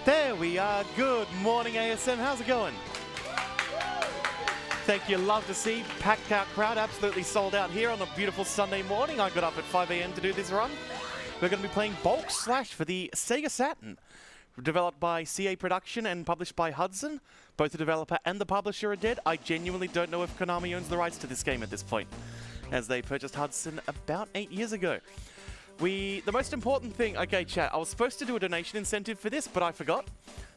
There we are. Good morning, ASM. How's it going? Thank you. Love to see. Packed out crowd. Absolutely sold out here on a beautiful Sunday morning. I got up at 5 a.m. to do this run. We're going to be playing Bulk Slash for the Sega Saturn. Developed by CA Production and published by Hudson. Both the developer and the publisher are dead. I genuinely don't know if Konami owns the rights to this game at this point, as they purchased Hudson about 8 years ago. The most important thing, okay chat, I was supposed to do a donation incentive for this, but I forgot.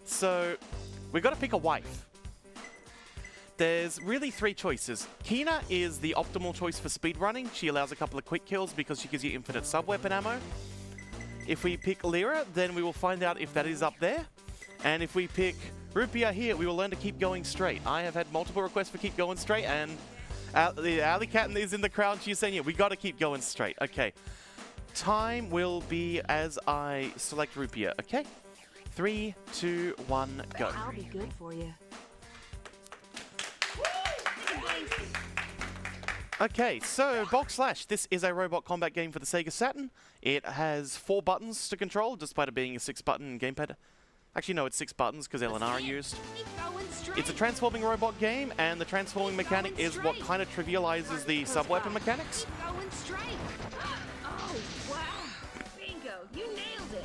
So, we've got to pick a wife. There's really three choices. Kina is the optimal choice for speedrunning. She allows a couple of quick kills because she gives you infinite sub-weapon ammo. If we pick Lyra, then we will find out if that is up there. And if we pick Rupiah here, we will learn to keep going straight. I have had multiple requests for keep going straight, and the alley cat is in the crowd. She's saying, yeah, we got to keep going straight. Okay. Time will be as I select Rupiah, okay? 3, 2, 1, go. I'll be good for you. Okay, so Bulk Slash. This is a robot combat game for the Sega Saturn. It has 4 buttons to control, despite it being a 6-button gamepad. Actually, no, it's 6 buttons because LNR are used. It's a transforming robot game, and the transforming mechanic is what kind of trivializes the sub-weapon mechanics. Oh, wow. Bingo, you nailed it.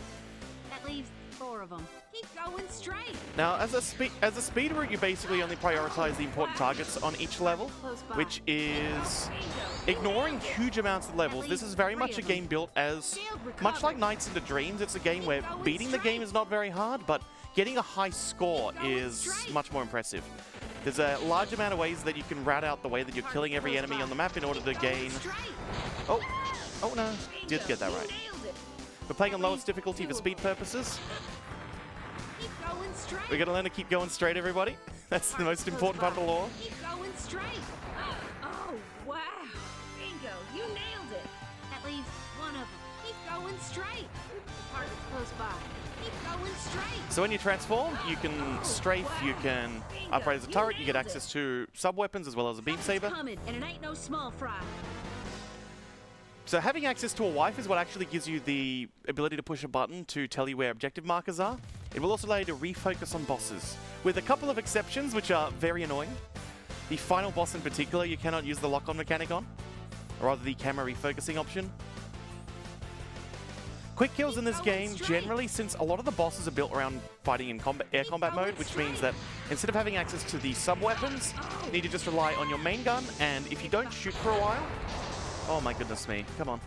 That leaves 4 of them. Keep going straight. Now, as a speed route, you basically only prioritize the important targets on each level, which is ignoring huge amounts of levels. This is very much a game built as, much like Nights into Dreams, it's a game where beating the game is not very hard, but getting a high score is much more impressive. There's a large amount of ways that you can rat out the way that you're killing every enemy on the map in order to gain... Oh no, did get that right. We're playing on lowest difficulty for speed purposes. We're going to learn to keep going straight, everybody. That's the most important part of the lore. Keep going straight. Oh, wow. Bingo, you nailed it. That leaves 1 of them. Keep going straight. The target's close by. Keep going straight. So when you transform, you can strafe, you can upgrade as a turret, you get access to sub-weapons as well as a beam saber. Coming, and it ain't no small fry. So having access to a wife is what actually gives you the ability to push a button to tell you where objective markers are. It will also allow you to refocus on bosses, with a couple of exceptions which are very annoying. The final boss in particular, you cannot use the lock-on mechanic on, or rather the camera refocusing option. Quick kills in this game, generally, since a lot of the bosses are built around fighting in air combat mode, which means that instead of having access to the sub-weapons, you need to just rely on your main gun, and if you don't shoot for a while... Oh my goodness me, come on.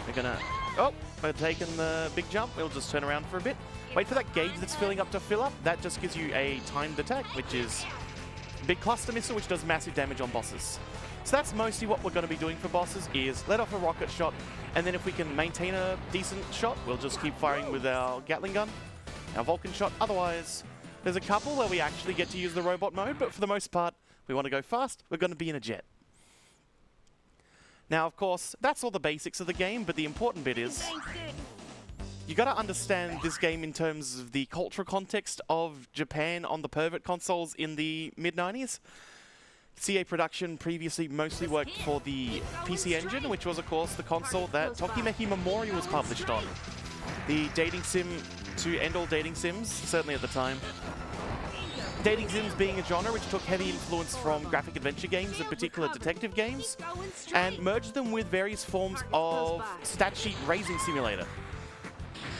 We're gonna... Oh, we're taking the big jump. We'll just turn around for a bit. Wait for that gauge that's filling up to fill up. That just gives you a timed attack, which is a big cluster missile, which does massive damage on bosses. So that's mostly what we're going to be doing for bosses, is let off a rocket shot, and then if we can maintain a decent shot, we'll just keep firing with our Gatling gun, our Vulcan shot. Otherwise, there's a couple where we actually get to use the robot mode, but for the most part, we want to go fast. We're going to be in a jet. Now, of course, that's all the basics of the game, but the important bit is you got to understand this game in terms of the cultural context of Japan on the pervert consoles in the mid-90s. CA Production previously mostly worked for the PC Engine, which was, of course, the console that Tokimeki Memorial was published on. The dating sim to end all dating sims, certainly at the time. Dating sims being a genre which took heavy influence from graphic adventure games, in particular detective games, and merged them with various forms of stat sheet raising simulator.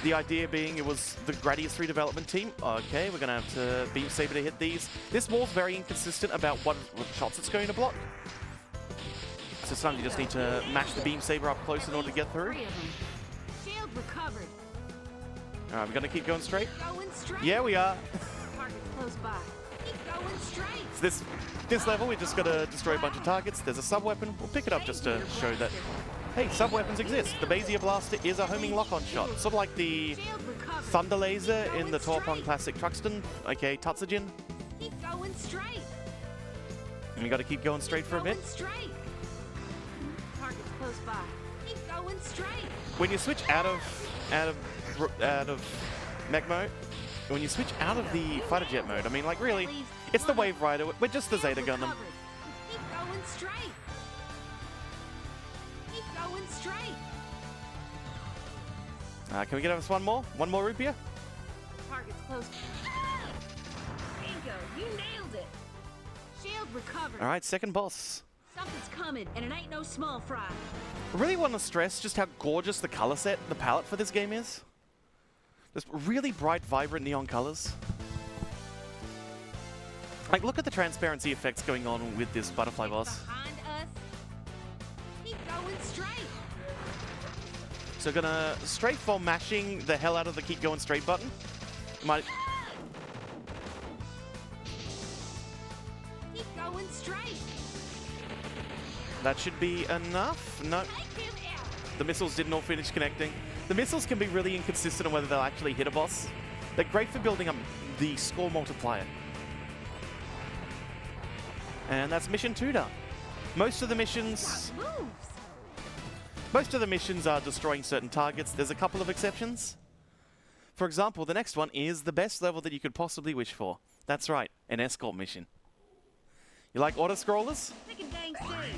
The idea being it was the Gradius 3 development team. Okay, we're going to have to beam saber to hit these. This wall's very inconsistent about what shots it's going to block. So sometimes you just need to match the beam saber up close in order to get through. Alright, we're going to keep going straight. Yeah, we are. So this level, we just got to destroy a bunch of targets. There's a sub-weapon. We'll pick it up just to show that, hey, sub-weapons exist. The Bezier Blaster is a homing lock-on shot. Sort of like the Thunder Laser in the Torpon Classic Truxton, aka Tatsujin. And we got to keep going straight for a bit. When you switch out of mech mode, when you switch out of the fighter jet mode, I mean, like, really, it's the Wave Rider. We're just the Zeta Gundam. Can we get us one more? One more Rupiah? Target's close. Bingo, you nailed it. Shield recovered. All right, second boss. Something's coming, and it ain't no small fry. I really want to stress just how gorgeous the color set, the palette for this game is. Just really bright, vibrant neon colors. Like, look at the transparency effects going on with this butterfly boss. Behind us. Keep going straight. So gonna strafe for mashing the hell out of the keep going straight button. Might. Keep going straight. That should be enough. No, Take him out. the missiles didn't all finish connecting. The missiles can be really inconsistent on whether they'll actually hit a boss. They're great for building up the score multiplier. And that's mission 2 done. Most of the missions are destroying certain targets. There's a couple of exceptions. For example, the next one is the best level that you could possibly wish for. That's right, an escort mission. You like auto-scrollers? Take a dang steady.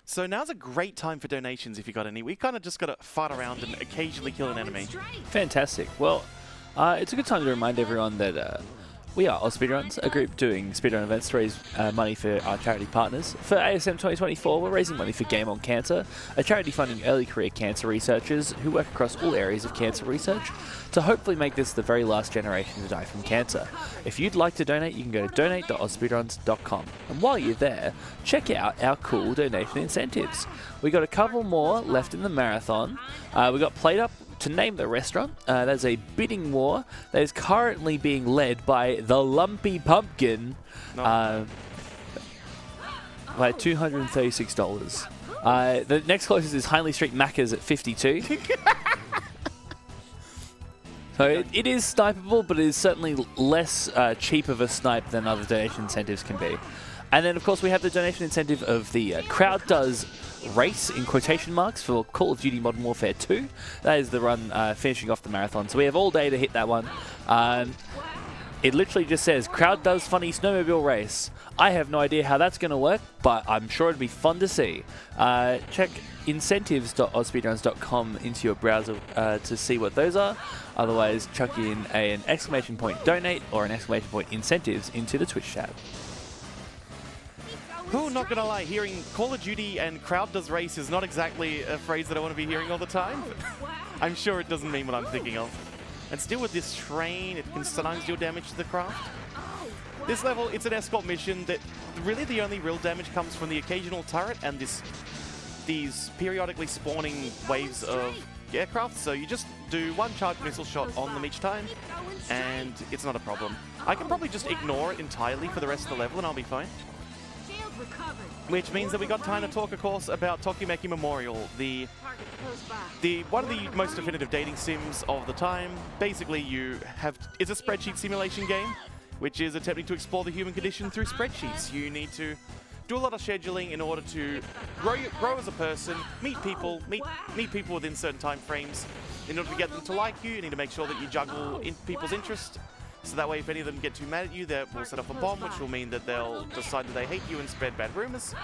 So now's a great time for donations if you got any. We kind of just got to fight around and occasionally kill an enemy. Fantastic. Well, it's a good time to remind everyone that we are AusSpeedruns, a group doing speedrun events to raise money for our charity partners. For ASM2024, we're raising money for Game On Cancer, a charity funding early career cancer researchers who work across all areas of cancer research to hopefully make this the very last generation to die from cancer. If you'd like to donate, you can go to donate.ausspeedruns.com. And while you're there, check out our cool donation incentives. We got a couple more left in the marathon. We got Plate Up to name the restaurant. There's a bidding war that is currently being led by the Lumpy Pumpkin by $236. The next closest is Hindley Street Macca's at 52. So it is snipeable, but it is certainly less cheap of a snipe than other donation incentives can be. And then, of course, we have the donation incentive of the Crowd Does Race, in quotation marks, for Call of Duty Modern Warfare 2. That is the run finishing off the marathon. So we have all day to hit that one. It literally just says, Crowd Does Funny Snowmobile Race. I have no idea how that's going to work, but I'm sure it'd be fun to see. Check incentives.ausspeedruns.com into your browser to see what those are. Otherwise, chuck in an exclamation point donate or an exclamation point incentives into the Twitch chat. Who, not gonna lie, hearing Call of Duty and Crowd Does Race is not exactly a phrase that I want to be hearing all the time. I'm sure it doesn't mean what I'm thinking of. And still with this train, it can sometimes deal damage to the craft. This level, it's an escort mission that really the only real damage comes from the occasional turret and these periodically spawning waves of aircraft. So you just do one charged missile shot on them each time, and it's not a problem. I can probably just ignore it entirely for the rest of the level and I'll be fine. Which means that we got time to talk, of course, about Tokimeki Memorial, one of the most definitive dating sims of the time. Basically, it's a spreadsheet simulation game, which is attempting to explore the human condition through spreadsheets. You need to do a lot of scheduling in order to grow as a person, meet people within certain time frames. In order to get them to like you, you need to make sure that you juggle people's interests. So that way, if any of them get too mad at you, they will set off a bomb, which will mean that they'll decide that they hate you and spread bad rumors.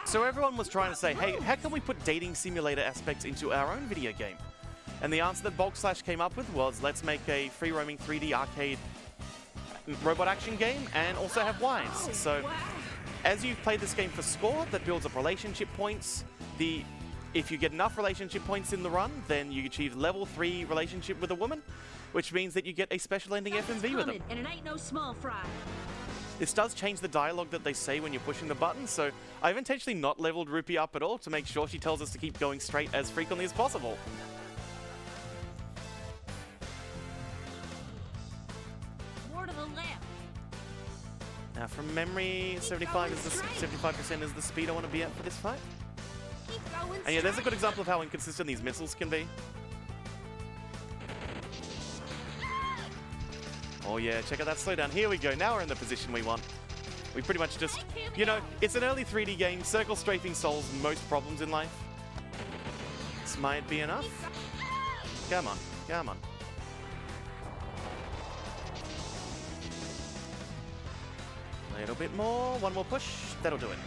So everyone was trying to say, hey, how can we put dating simulator aspects into our own video game? And the answer that Bulk Slash came up with was, let's make a free-roaming 3D arcade robot action game and also have wives. So as you play this game for score, that builds up relationship points. If you get enough relationship points in the run, then you achieve level 3 relationship with a woman, which means that you get a special ending FMV with them. And it ain't no small fry. This does change the dialogue that they say when you're pushing the button, so I've intentionally not leveled Rupee up at all to make sure she tells us to keep going straight as frequently as possible. More to the left. Now from memory, 75% is the speed I want to be at for this fight. Keep going And yeah, there's a good example of how inconsistent these missiles can be. Oh yeah, check out that slowdown. Here we go. Now we're in the position we want. We pretty much just, it's an early 3D game. Circle strafing solves most problems in life. This might be enough. Come on, come on. A little bit more. One more push. That'll do it.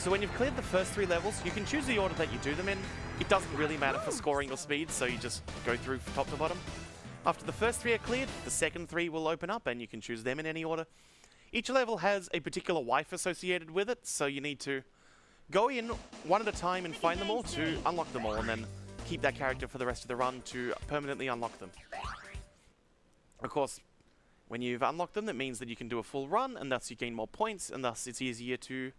So when you've cleared the first 3 levels, you can choose the order that you do them in. It doesn't really matter for scoring your speed, so you just go through from top to bottom. After the first 3 are cleared, the second 3 will open up and you can choose them in any order. Each level has a particular wife associated with it, so you need to go in one at a time and find them all to unlock them all, and then keep that character for the rest of the run to permanently unlock them. Of course, when you've unlocked them, that means that you can do a full run, and thus you gain more points, and thus it's easier to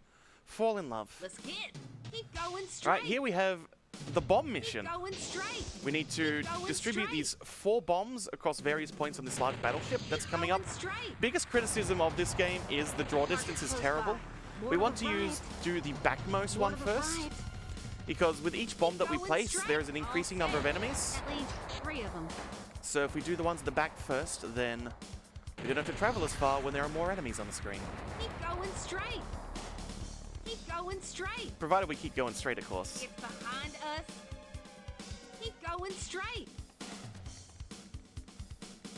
fall in love. Let's hit. Keep going straight. Right, here we have the bomb mission. Keep going straight. We need to distribute straight. these 4 bombs across various points on this large battleship that's coming up. Going straight. Biggest criticism of this game is the draw distance is terrible. We want to do the backmost one first, because with each bomb that we place, there is an increasing number of enemies. At least 3 of them. So if we do the ones at the back first, then we don't have to travel as far when there are more enemies on the screen. Keep going straight. Keep going straight. Provided we keep going straight, of course. It's behind us. Keep going straight.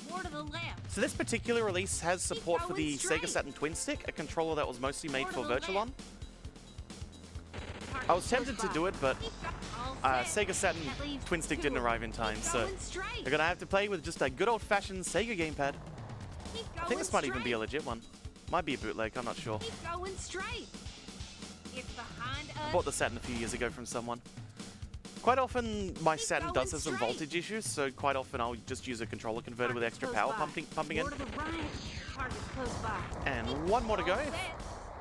More to the left. So this particular release has support for the going straight. Sega Saturn Twin Stick, a controller that was mostly made More for to the Virtualon. left. I was tempted to do it, but All set. Sega Saturn That leaves Twin Stick 2. didn't arrive in time, Keep so going straight. we're gonna have to play with just a good old-fashioned Sega gamepad. Keep I think going this might even be a straight. legit one. Might be a bootleg, I'm not sure. Keep going straight. It's behind us. I bought the Saturn a few years ago from someone. Quite often, my Keep Saturn going does have some straight. voltage issues, so quite often I'll just use a controller converter with extra Close power by. pumping in. More to the right. Target's close by. And Keep one more to go. all set.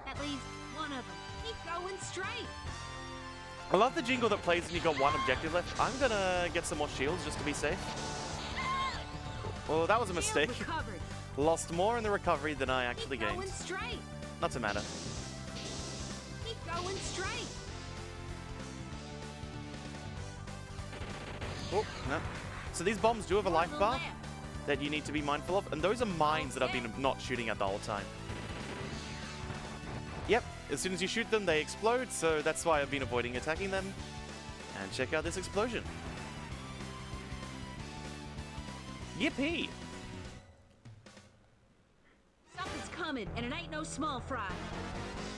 At least 1 of them. Keep going straight. I love the jingle that plays when you've got 1 objective left. I'm gonna get some more shields just to be safe. Well, that was a Shield mistake. recovered. Lost more in the recovery than I actually Keep gained. going straight. Not to matter. Keep going straight. Oh, no. So these bombs do have a More to life the bar left. that you need to be mindful of, and those are mines that I've been not shooting at the whole time. Yep, as soon as you shoot them, they explode, so that's why I've been avoiding attacking them. And check out this explosion. Yippee! Something's coming, and it ain't no small fry.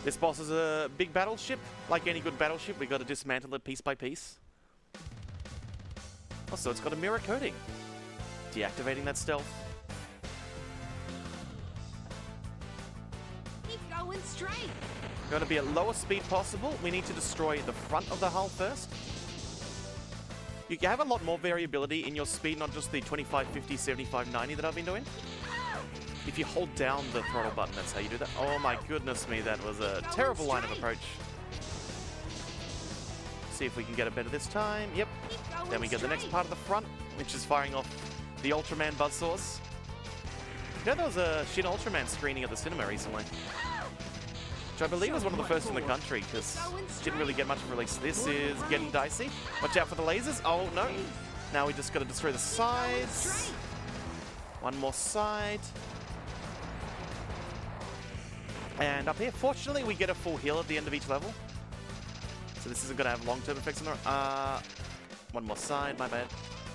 This boss is a big battleship. Like any good battleship, we got to dismantle it piece by piece. Also, it's got a mirror coating. Deactivating that stealth. Keep going straight. Going to be at lowest speed possible. We need to destroy the front of the hull first. You can have a lot more variability in your speed, not just the 25, 50, 75, 90 that I've been doing. If you hold down the throttle button, that's how you do that. Oh my goodness me, that was a terrible line of approach. See if we can get it better this time. Yep. Keep going Then we get the next straight. part of the front, which is firing off the Ultraman buzzsaws. You know, there was a Shin Ultraman screening at the cinema recently, which I believe was one of the first in the country, because didn't really get much of a release. This is getting dicey. Watch out for the lasers. Oh no. Now we just got to destroy the sides. One more side. And up here, fortunately, we get a full heal at the end of each level. So this isn't going to have long-term effects on the... one more side, my bad.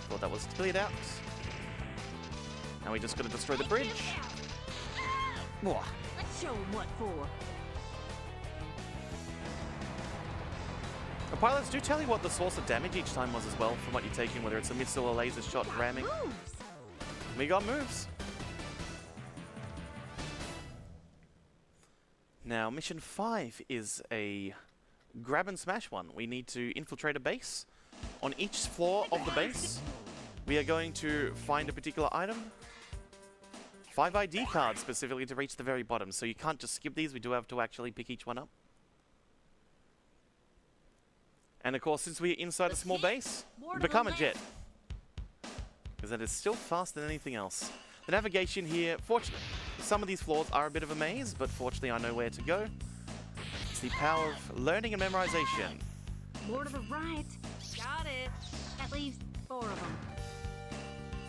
Thought that was cleared out. Now we just got to destroy the bridge. Whoa. Let's show 'em what for. The pilots do tell you what the source of damage each time was as well, from what you take in, whether it's a missile or laser shot ramming. Moves. We got moves. Now, mission 5 is a grab and smash one. We need to infiltrate a base. On each floor of the base, we are going to find a particular item. 5 ID cards specifically to reach the very bottom, so you can't just skip these. We do have to actually pick each one up. And of course, since we're inside a small base, we become a jet. Because that is still faster than anything else. The navigation here, fortunately, some of these floors are a bit of a maze, but fortunately I know where to go. It's the power of learning and memorization. More to the right. Got it. That leaves 4 of them.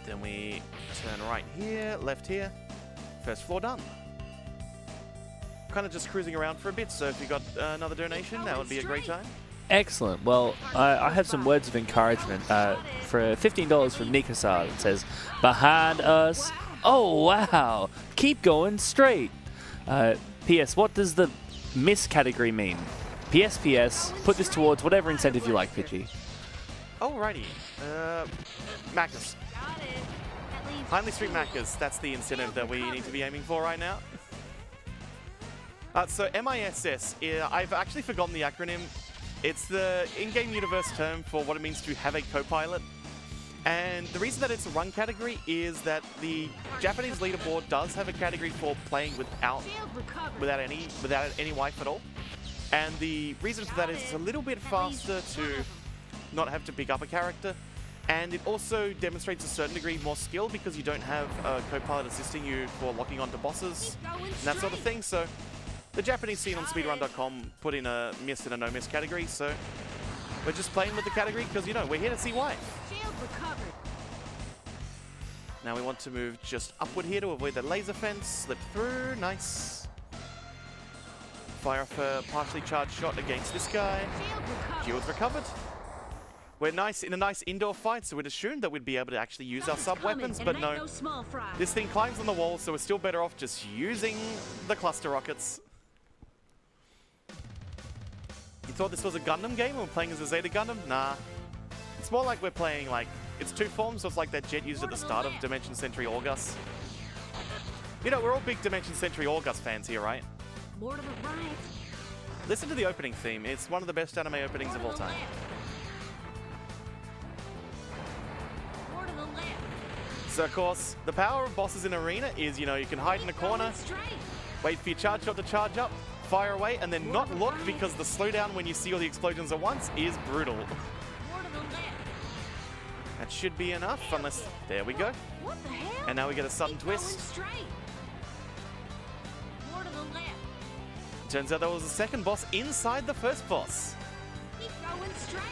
Then we turn right here, left here. First floor done. Kind of just cruising around for a bit, so if you got another donation, that would be a great time. Excellent. Well, I have some words of encouragement. For $15 from Nikasar, it says, "Behind us." Oh, wow. Keep going straight. P.S. What does the miss category mean? PSPS, put this towards whatever incentive you like, Pidgey. Alrighty. Macas. Got it. That leaves Kindly stream 2 of 'em. Macas. That's the incentive that we need to be aiming for right now. So MISS, I've actually forgotten the acronym. It's the in-game universe term for what it means to have a co-pilot. And the reason that it's a run category is that the Japanese leaderboard does have a category for playing without Shield recovered. any wife at all. And the reason for that is it's a little bit faster to not have to pick up a character. And it also demonstrates a certain degree more skill because you don't have a co-pilot assisting you for locking onto bosses Keep going and that sort of straight. thing. So the Japanese scene on speedrun.com put in a miss and a no miss category. So we're just playing with the category because, you know, we're here to see wife. Shield recovered. Now we want to move just upward here to avoid that laser fence. Slip through. Nice. Fire off a partially charged shot against this guy. Shield recovered. Shield's recovered. We're in a nice indoor fight, so we'd assumed that we'd be able to actually use our Something's sub-weapons, coming, but and it ain't no. no small fry. This thing climbs on the wall, so we're still better off just using the cluster rockets. You thought this was a Gundam game and we're playing as a Zeta Gundam? Nah. It's more like we're playing, like, it's two forms, so it's like that jet used at the start of Dimension Century August. You know, we're all big Dimension Century August fans here, right? More to the right. Listen to the opening theme. It's one of the best anime openings of all time. More to the left. So, of course, the power of bosses in Arena is, you know, you can hide in a Keep corner, going straight. wait for your charge shot to charge up, fire away, and then not look because the slowdown when you see all the explosions at once is brutal. More to the left. That should be enough, unless... There we go. What the hell? And now we get a sudden Keep going twist. straight. More to the left. Turns out there was a second boss inside the first boss. Keep going straight.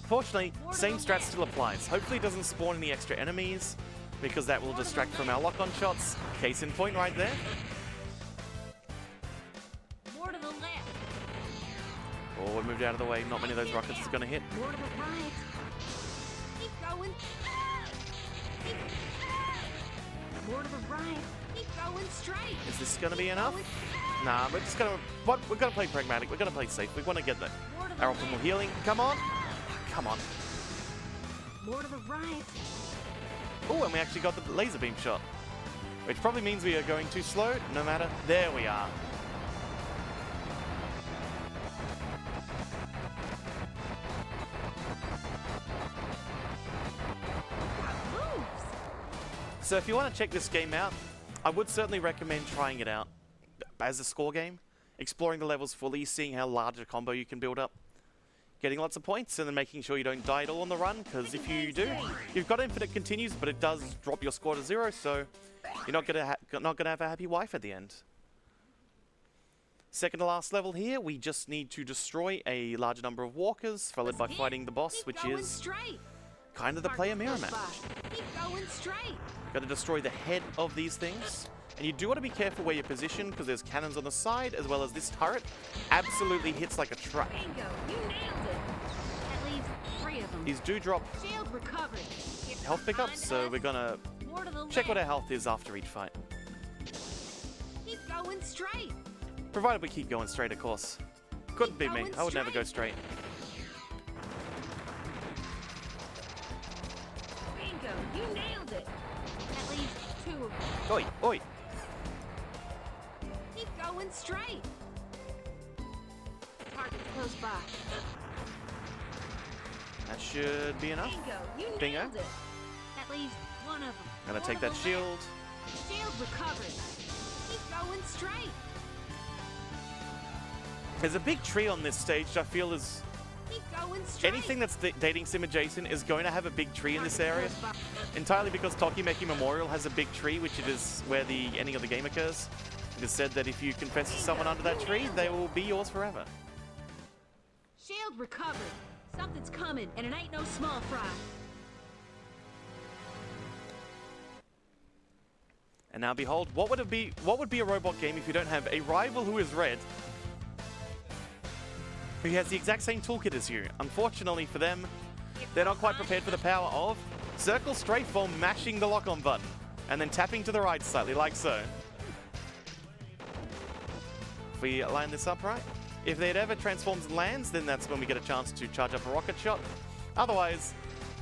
Fortunately, same strat still applies. Hopefully it doesn't spawn any extra enemies, because that will distract from our lock-on shots. Case in point right there. More to the left. Oh, we moved out of the way. Not many of those rockets is going to hit. More to the right. Keep going. More to the right. Keep going straight. Is this going to be enough? Nah, we're just going to... We're going to play pragmatic. We're going to play safe. We want to get More to the our optimal left. healing. Come on. Come on. More to the right. Oh, and we actually got the laser beam shot. Which probably means we are going too slow. No matter. There we are. Moves. So if you want to check this game out, I would certainly recommend trying it out as a score game, exploring the levels fully, seeing how large a combo you can build up, getting lots of points, and then making sure you don't die at all on the run, because if you do, you've got infinite continues, but it does drop your score to 0, so you're not gonna have a happy wife at the end. Second to last level here, we just need to destroy a large number of walkers, followed by fighting the boss, Keep which going is straight. kind of the player mirror match. Keep going straight. Got to destroy the head of these things. And you do want to be careful where you're positioned because there's cannons on the side as well as this turret absolutely hits like a truck. Bingo, you nailed it. That leaves 3 of them. These do drop Shield recovered. Get health pickups, so behind we're us. gonna More to the check what our left. health is after each fight. Keep going straight. Provided we keep going straight, of course. Couldn't be me. going I would never go straight. Bingo, you nailed it. That leaves 2 of them. Oi, oi. Keep going straight. Target's close by. That should be enough. Bingo, you Bingo. nailed it. That leaves 1 of them. Gonna More take to that the shield. left. Shield recovered. Keep going straight. There's a big tree on this stage I feel is... Keep going straight. Anything that's dating sim adjacent is going to have a big tree in this area. Target's close by. Entirely because Tokimeki Memorial has a big tree, which it is where the ending of the game occurs. It is said that if you confess to someone under that tree, they will be yours forever. Shield recovered. Something's coming, and it ain't no small fry. And now behold, what would be a robot game if you don't have a rival who is red, who has the exact same toolkit as you? Unfortunately for them, they're not quite prepared for the power of circle strafe while mashing the lock-on button, and then tapping to the right slightly, like so. if we line this up right. If it ever transforms and lands, then that's when we get a chance to charge up a rocket shot. Otherwise,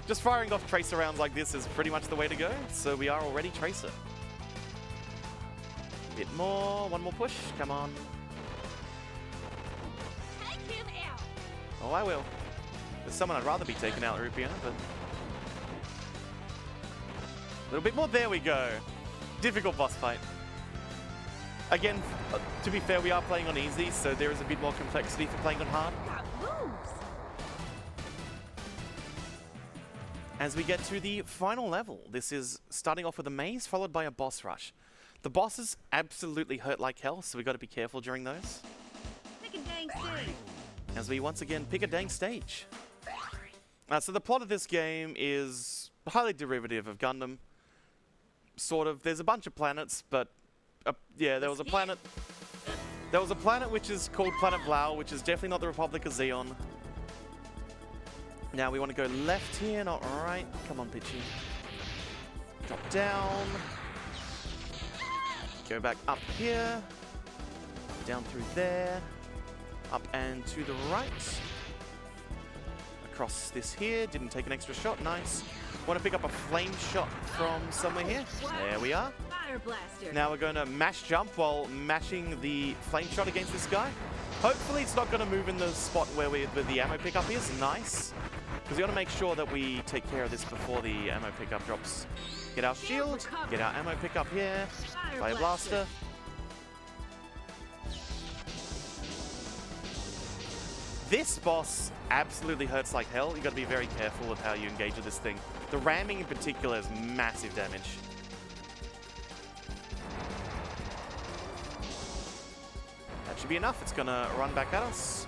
just firing off Tracer rounds like this is pretty much the way to go. So we are already Tracer. A bit more, one more push, come on. Take him out. Oh, I will. There's someone I'd rather be taken out, Rupiah, but... A little bit more, there we go. Difficult boss fight. Again, to be fair, we are playing on easy, so there is a bit more complexity for playing on hard. Got moves. As we get to the final level, this is starting off with a maze followed by a boss rush. The bosses absolutely hurt like hell, so we got to be careful during those. Pick a dang stage. As we once again pick a dang stage. So the plot of this game is highly derivative of Gundam. Sort of. There's a bunch of planets, but yeah, there was a planet. There was a planet which is called Planet Blau, which is definitely not the Republic of Zeon. Now we want to go left here, not right. Come on, Pitchy. Drop down. Go back up here. Down through there. Up and to the right. Across this here. Didn't take an extra shot. Nice. Want to pick up a flame shot from somewhere here. There we are. Fire blaster. Now we're going to mash jump while mashing the flame shot against this guy. Hopefully it's not going to move in the spot where the ammo pickup is. Nice. Because we want to make sure that we take care of this before the ammo pickup drops. Get our shield. Get our ammo pickup here. Fire blaster. This boss absolutely hurts like hell. You got to be very careful with how you engage with this thing. The ramming in particular is massive damage. That should be enough. It's going to run back at us.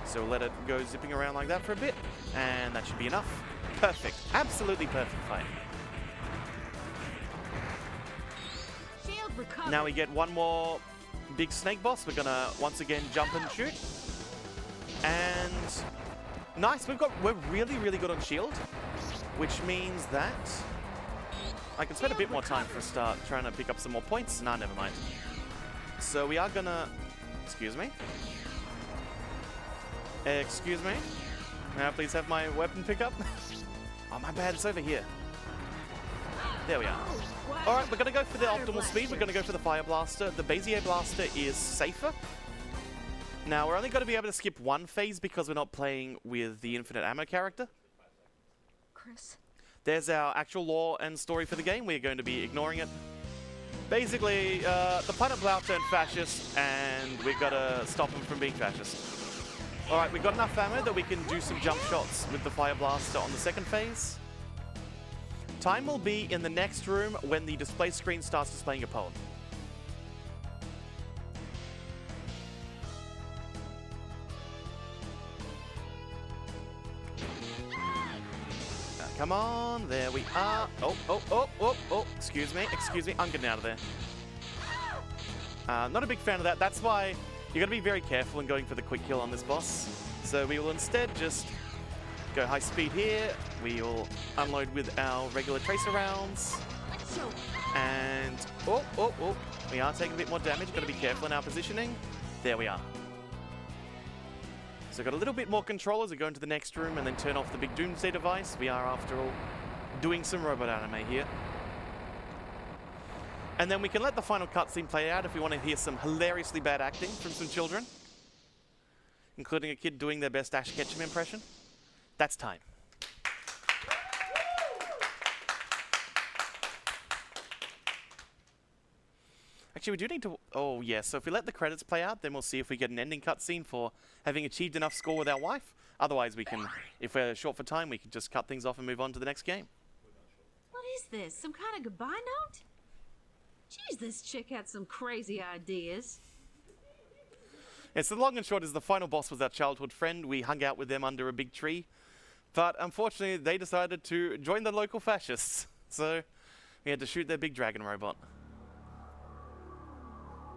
So let it go zipping around like that for a bit. And that should be enough. Perfect. Absolutely perfect fight. Shield recovered. Now we get one more big snake boss. We're going to once again jump and shoot. And nice, we're really, really good on shield, which means that I can spend a bit more time for a start trying to pick up some more points. Nah, never mind. So we are gonna, excuse me. Excuse me. May I please have my weapon pickup? Oh, my bad, it's over here. There we are. All right, we're gonna go for the optimal speed. We're gonna go for the fire blaster. The Bezier blaster is safer. Now, we're only going to be able to skip one phase because we're not playing with the infinite ammo character. Chris. There's our actual lore and story for the game. We're going to be ignoring it. Basically, the Planet Blau turned fascist, and we've got to stop them from being fascist. Alright, we've got enough ammo that we can do some jump shots with the Fire Blaster on the second phase. Time will be in the next room when the display screen starts displaying a poem. Come on, there we are. Oh, excuse me, I'm getting out of there. Not a big fan of that. That's why you gotta be very careful in going for the quick kill on this boss. So we will instead just go high speed here. We will unload with our regular tracer rounds. And, we are taking a bit more damage. Gotta be careful in our positioning. There we are. So got a little bit more control as we go into the next room and then turn off the big doomsday device. We are, after all, doing some robot anime here. And then we can let the final cutscene play out if we want to hear some hilariously bad acting from some children, including a kid doing their best Ash Ketchum impression. That's time. Actually, we do need to... Oh, yeah. So if we let the credits play out, then we'll see if we get an ending cutscene for having achieved enough score with our wife. Otherwise, we can... If we're short for time, we can just cut things off and move on to the next game. What is this? Some kind of goodbye note? Jeez, this chick had some crazy ideas. Yes, the long and short is the final boss was our childhood friend. We hung out with them under a big tree. But unfortunately, they decided to join the local fascists. So we had to shoot their big dragon robot.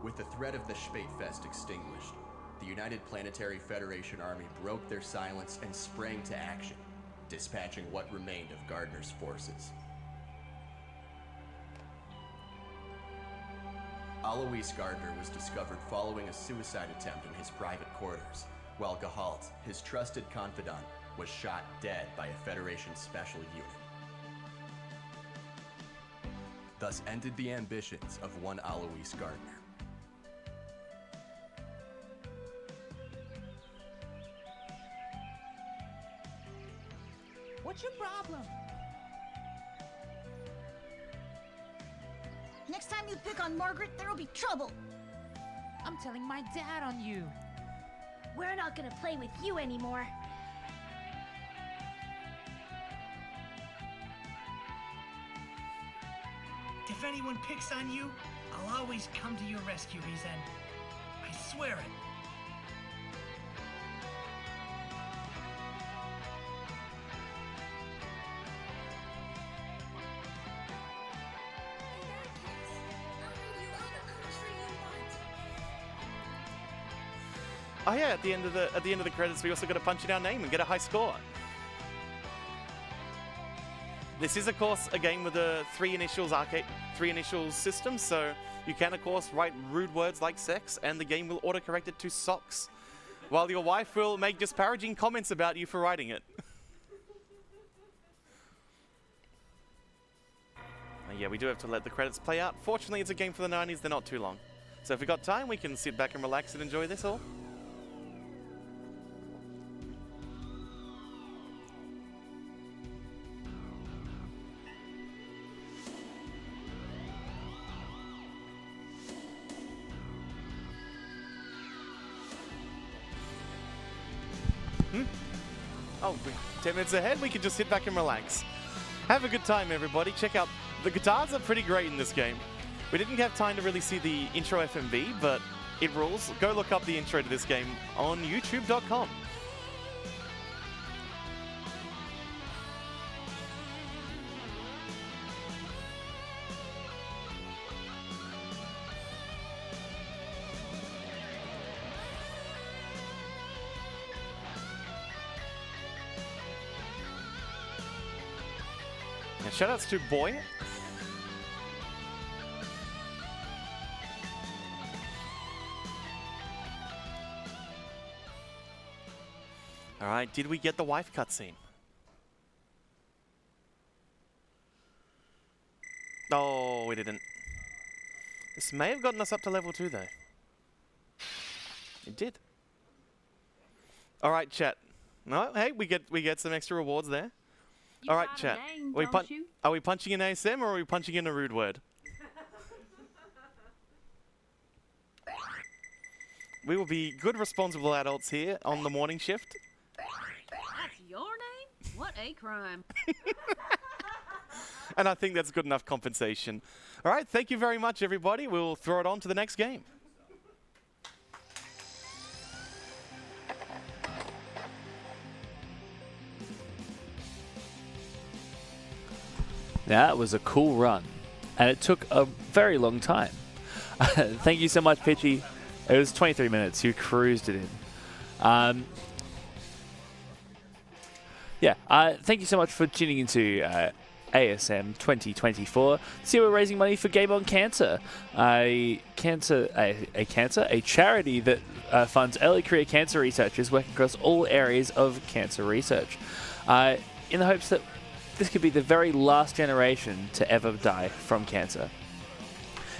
With the threat of the Spätfest extinguished, the United Planetary Federation Army broke their silence and sprang to action, dispatching what remained of Gardner's forces. Alois Gardner was discovered following a suicide attempt in his private quarters, while Gehalt, his trusted confidant, was shot dead by a Federation special unit. Thus ended the ambitions of one Alois Gardner. What's your problem? Next time you pick on Margaret, there'll be trouble. I'm telling my dad on you. We're not gonna play with you anymore. If anyone picks on you, I'll always come to your rescue, Rezen. I swear it. Oh yeah, at the end of the credits, we also got to punch in our name and get a high score. This is, of course, a game with a three initials system, so you can, of course, write rude words like sex, and the game will autocorrect it to socks, while your wife will make disparaging comments about you for writing it. Yeah, we do have to let the credits play out. Fortunately, it's a game for the 90s, they're not too long. So if we got time, we can sit back and relax and enjoy this all. Oh, 10 minutes ahead, we can just sit back and relax. Have a good time, everybody. Check out, the guitars are pretty great in this game. We didn't have time to really see the intro FMV, but it rules. Go look up the intro to this game on youtube.com. And shoutouts to Boy. Alright, did we get the wife cutscene? Oh, we didn't. This may have gotten us up to level 2 though. It did. Alright, chat. No, hey, we get some extra rewards there. You Alright, got a chat. name, Are we, don't you? are we punching in ASM or are we punching in a rude word? We will be good, responsible adults here on the morning shift. That's your name? What a crime. And I think that's good enough compensation. Alright, thank you very much, everybody. We'll throw it on to the next game. That was a cool run, and it took a very long time. Thank you so much, Pitchy. It was 23 minutes. You cruised it in. Thank you so much for tuning into ASM2024. See, we're raising money for Game on Cancer, a charity that funds early career cancer researchers working across all areas of cancer research, in the hopes that this could be the very last generation to ever die from cancer.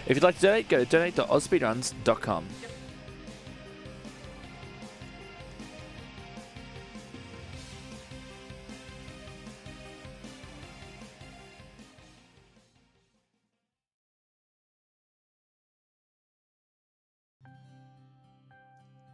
If you'd like to donate, go to donate.ausspeedruns.com.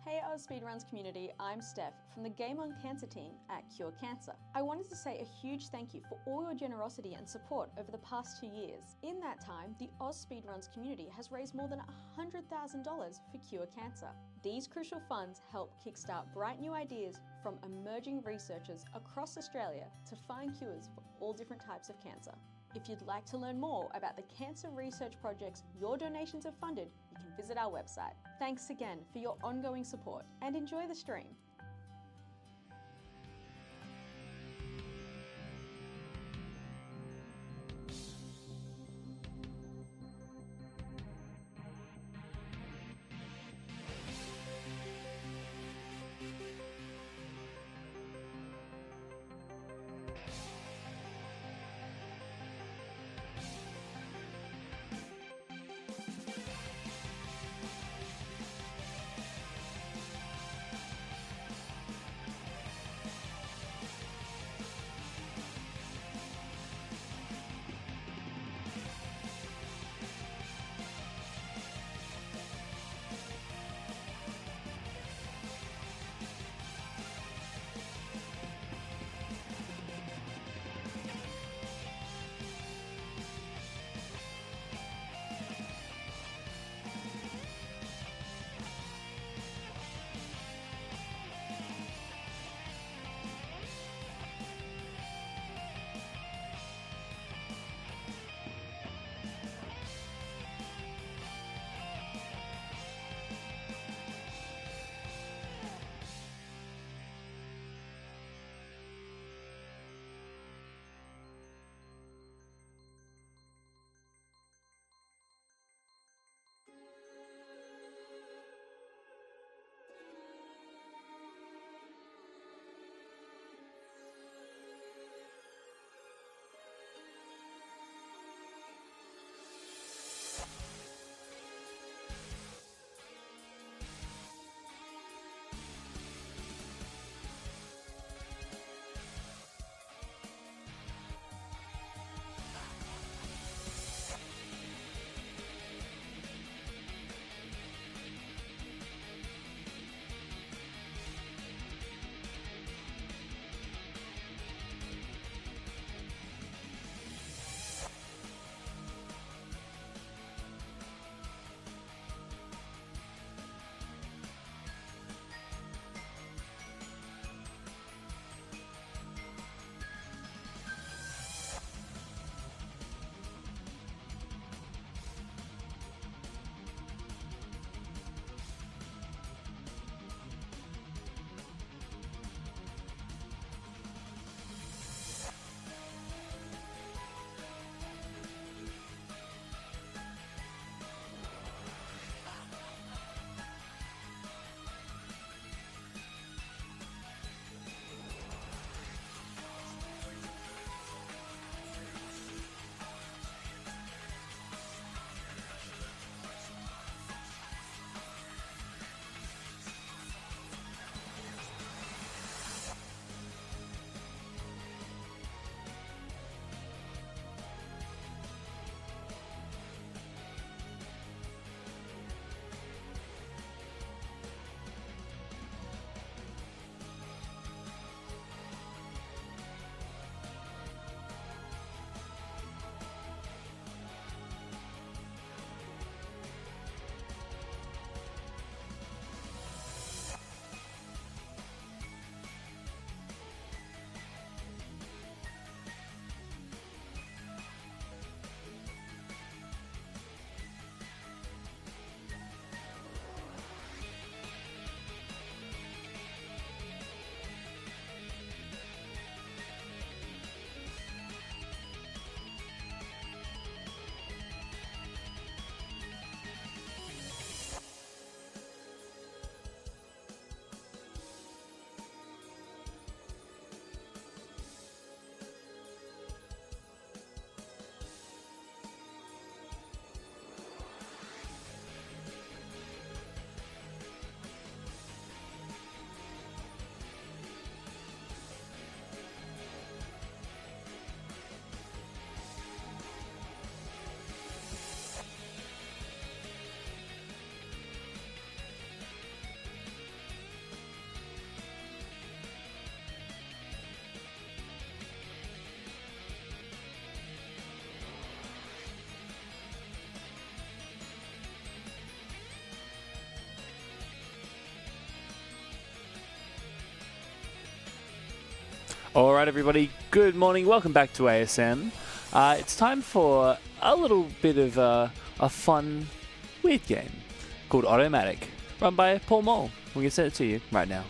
Hey AusSpeedruns community, I'm Steph from the Game on Cancer team at Cure Cancer. I wanted to say a huge thank you for all your generosity and support over the past 2 years. In that time, the AusSpeedruns community has raised more than $100,000 for Cure Cancer. These crucial funds help kickstart bright new ideas from emerging researchers across Australia to find cures for all different types of cancer. If you'd like to learn more about the cancer research projects your donations have funded, you can visit our website. Thanks again for your ongoing support and enjoy the stream. Alright everybody, good morning, welcome back to ASM. It's time for a little bit of a fun, weird game called Automatic, run by Paul Mole. We're going to send it to you right now.